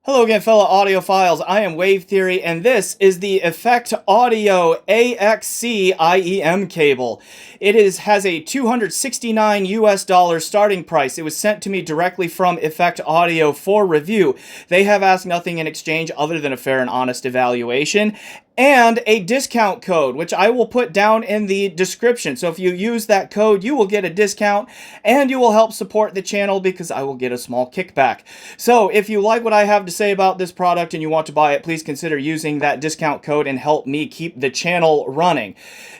Hello again, fellow audiophiles. I am Wave Theory, and this is the Effect Audio AxC IEM cable. Has a $269 US starting price. It was sent to me directly from Effect Audio for review. They have asked nothing in exchange other than a fair and honest evaluation, and a discount code, which I will put down in the description. So if you use that code, you will get a discount, and you will help support the channel because I will get a small kickback. So if you like what I have to say about this product and you want to buy it, please consider using that discount code and help me keep the channel running.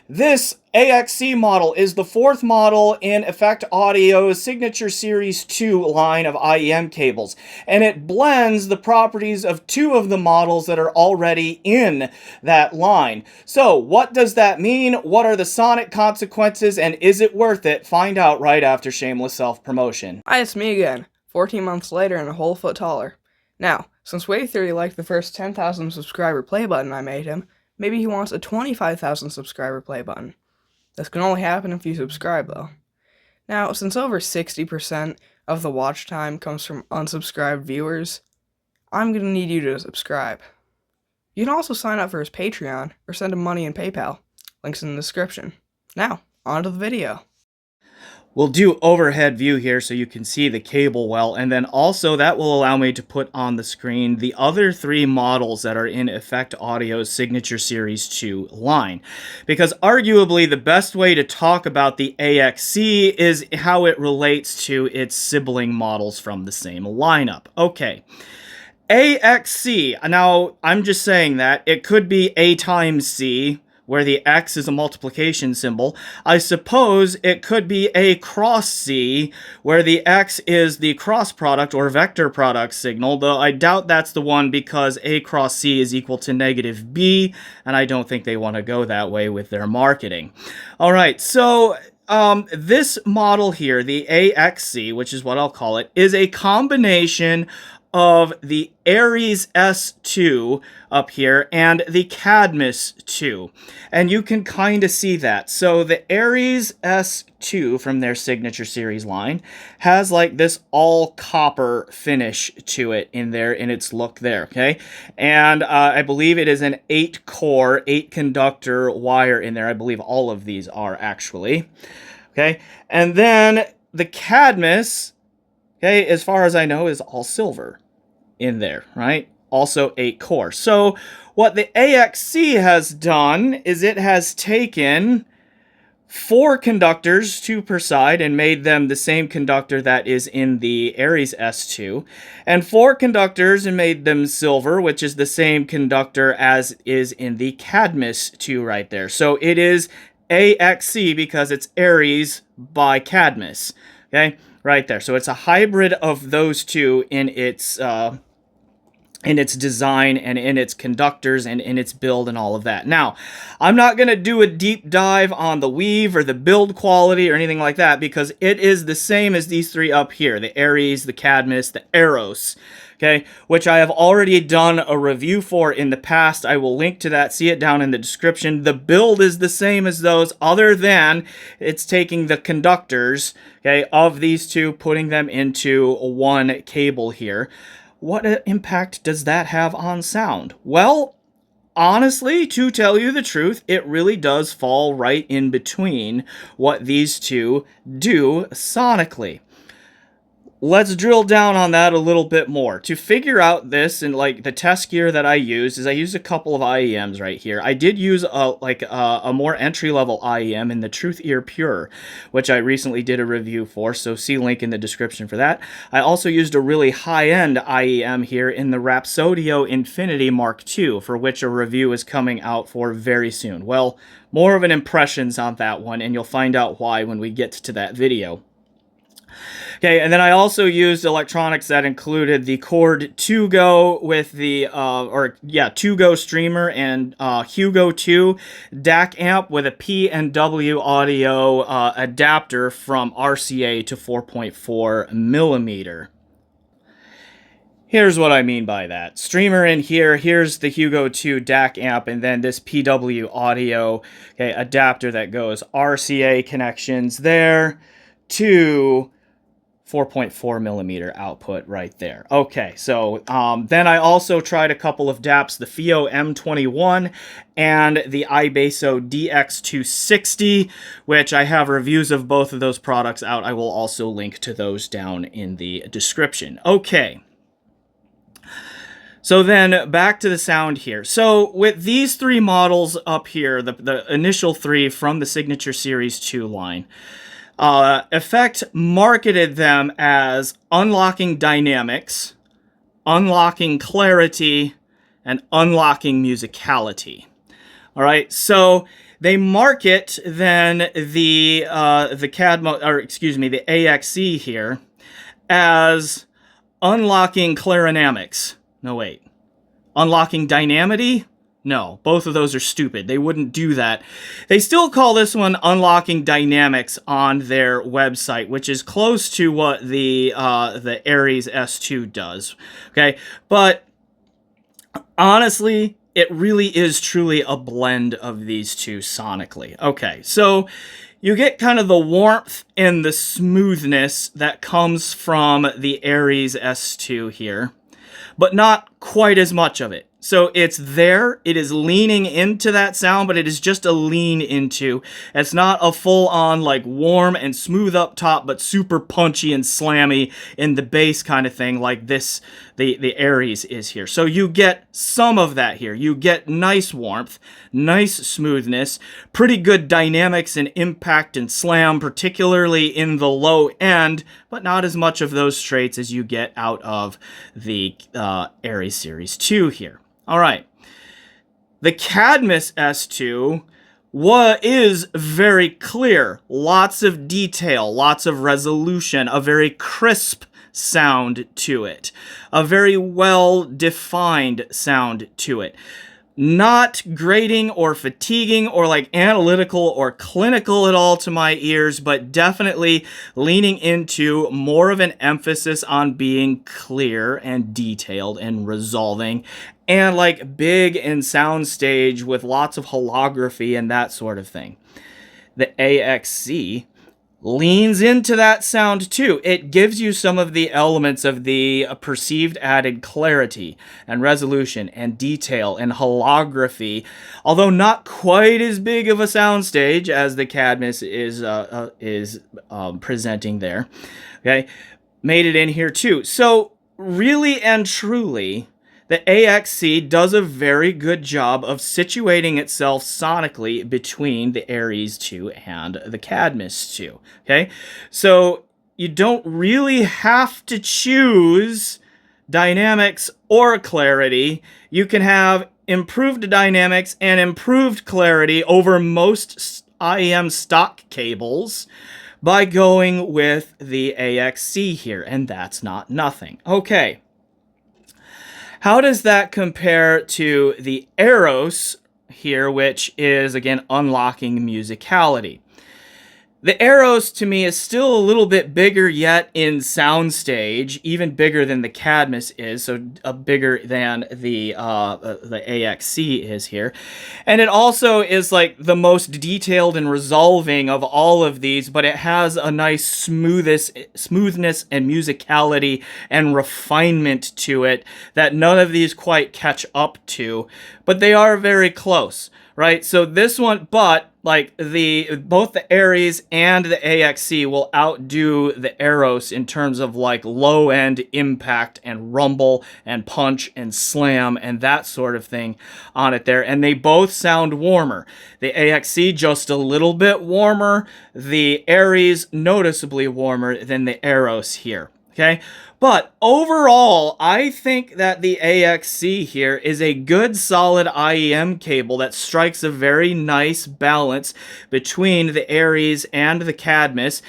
This AxC model is the fourth model in Effect Audio's Signature Series 2 line of IEM cables, and it blends the properties of two of the models that are already in that line. So what does that mean? What are the sonic consequences, and is it worth it? Find out right after shameless self-promotion. Hi, it's me again, 14 months later and a whole foot taller. Now, since Wave Theory liked the first 10,000 subscriber play button I made him, maybe he wants a 25,000 subscriber play button. This can only happen if you subscribe, though. Now, since over 60% of the watch time comes from unsubscribed viewers, I'm going to need you to subscribe. You can also sign up for his Patreon or send him money in PayPal. Links in the description. Now, on to the video. We'll do overhead view here so you can see the cable well, and then also that will allow me to put on the screen the other three models that are in Effect Audio's Signature Series 2 line. Because arguably the best way to talk about the AxC is how it relates to its sibling models from the same lineup. Okay. AxC, now I'm just saying that, it could be A times C, where the X is a multiplication symbol. I suppose it could be A cross C, where the X is the cross product or vector product signal, though I doubt that's the one because A cross C is equal to negative B, and I don't think they want to go that way with their marketing. Alright, so this model here, the AxC, which is what I'll call it, is a combination of the Aries S2 up here and the Cadmus 2. And you can kind of see that. So the Aries S2 from their Signature Series line has like this all copper finish to it in its look there, okay? And I believe it is an 8-core, 8-conductor wire in there. I believe all of these are actually. Okay? And then the Cadmus, okay, as far as I know, is all silver in there, right? Also 8 core. So what the AxC has done is it has taken 4 conductors, 2 per side, and made them the same conductor that is in the Aries S2, and 4 conductors and made them silver, which is the same conductor as is in the Cadmus 2 right there. So it is AxC because it's Aries by Cadmus, okay? Right there. So it's a hybrid of those two in its design and in its conductors and in its build and all of that. Now, I'm not going to do a deep dive on the weave or the build quality or anything like that because it is the same as these three up here, the Aries, the Cadmus, the Eros, okay, which I have already done a review for in the past. I will link to that, see it down in the description. The build is the same as those, other than it's taking the conductors, okay, of these two, putting them into one cable here. What impact does that have on sound? Well, honestly, to tell you the truth, it really does fall right in between what these two do sonically. Let's drill down on that a little bit more. To figure out this, and like the test gear that I used, is I used a couple of IEMs right here. I did use a more entry-level IEM in the Truth Ear Pure, which I recently did a review for, so see link in the description for that. I also used a really high-end IEM here in the Rapsodio Infinity Mark II, for which a review is coming out for very soon. Well, more of an impressions on that one, and you'll find out why when we get to that video. Okay, and then I also used electronics that included the Cord 2Go with the, 2Go streamer and Hugo 2 DAC amp with a P&W audio adapter from RCA to 4.4 millimeter. Here's what I mean by that. Streamer in here, here's the Hugo 2 DAC amp, and then this PW audio adapter that goes RCA connections there to 4.4 millimeter output right there. Okay, so then I also tried a couple of DAPs, the FIO M21 and the iBasso DX260, which I have reviews of both of those products out. I will also link to those down in the description. Okay. So then back to the sound here. So with these three models up here, the initial three from the Signature Series 2 line, Effect marketed them as unlocking dynamics, unlocking clarity, and unlocking musicality. All right, so they market then the Cadmus, or excuse me, the AxC here as unlocking clarinamics. No, wait. Unlocking dynamity? No, both of those are stupid. They wouldn't do that. They still call this one Unlocking Dynamics on their website, which is close to what the Aries S2 does. Okay, but honestly, it really is truly a blend of these two sonically. Okay, so you get kind of the warmth and the smoothness that comes from the Aries S2 here, but not quite as much of it. So it's there, it is leaning into that sound, but it is just a lean into. It's not a full-on, like, warm and smooth up top, but super punchy and slammy in the bass kind of thing like this, the Aries is here. So you get some of that here. You get nice warmth, nice smoothness, pretty good dynamics and impact and slam, particularly in the low end, but not as much of those traits as you get out of the Aries Series 2 here. All right, the Cadmus S2 is very clear, lots of detail, lots of resolution, a very crisp sound to it, a very well-defined sound to it. Not grating or fatiguing or like analytical or clinical at all to my ears, but definitely leaning into more of an emphasis on being clear and detailed and resolving and like big in soundstage with lots of holography and that sort of thing. The AxC leans into that sound too. It gives you some of the elements of the perceived added clarity and resolution and detail and holography, although not quite as big of a soundstage as the Cadmus is presenting there. Okay, made it in here too. So really and truly, the AxC does a very good job of situating itself sonically between the Aries 2 and the Cadmus 2. Okay, so you don't really have to choose dynamics or clarity. You can have improved dynamics and improved clarity over most IEM stock cables by going with the AxC here, and that's not nothing. Okay. How does that compare to the Eros here, which is, again, unlocking musicality? The Eros, to me, is still a little bit bigger yet in soundstage, even bigger than the Cadmus is, so bigger than the AxC is here. And it also is like the most detailed and resolving of all of these, but it has a nice smoothness and musicality and refinement to it that none of these quite catch up to, but they are very close, right? So this one, but like both the Aries and the AxC will outdo the Eros in terms of like low end impact and rumble and punch and slam and that sort of thing on it there. And they both sound warmer. The AxC just a little bit warmer. The Aries noticeably warmer than the Eros here. Okay, but overall, I think that the AxC here is a good, solid IEM cable that strikes a very nice balance between the Aries and the Cadmus,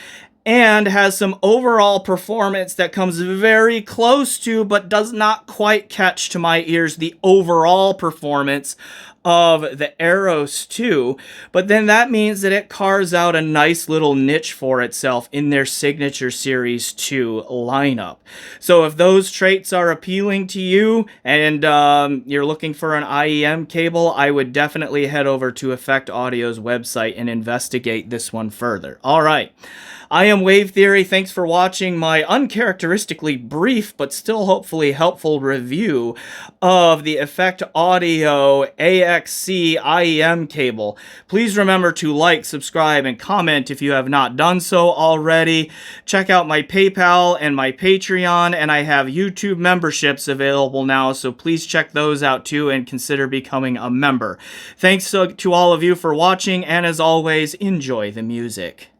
and has some overall performance that comes very close to, but does not quite catch to my ears, the overall performance of the Eros 2, but then that means that it carves out a nice little niche for itself in their Signature Series 2 lineup. So if those traits are appealing to you and you're looking for an IEM cable, I would definitely head over to Effect Audio's website and investigate this one further. All right. I am Wave Theory. Thanks for watching my uncharacteristically brief but still hopefully helpful review of the Effect Audio AxC IEM cable. Please remember to like, subscribe, and comment if you have not done so already. Check out my PayPal and my Patreon, and I have YouTube memberships available now, so please check those out too and consider becoming a member. Thanks to all of you for watching, and as always, enjoy the music.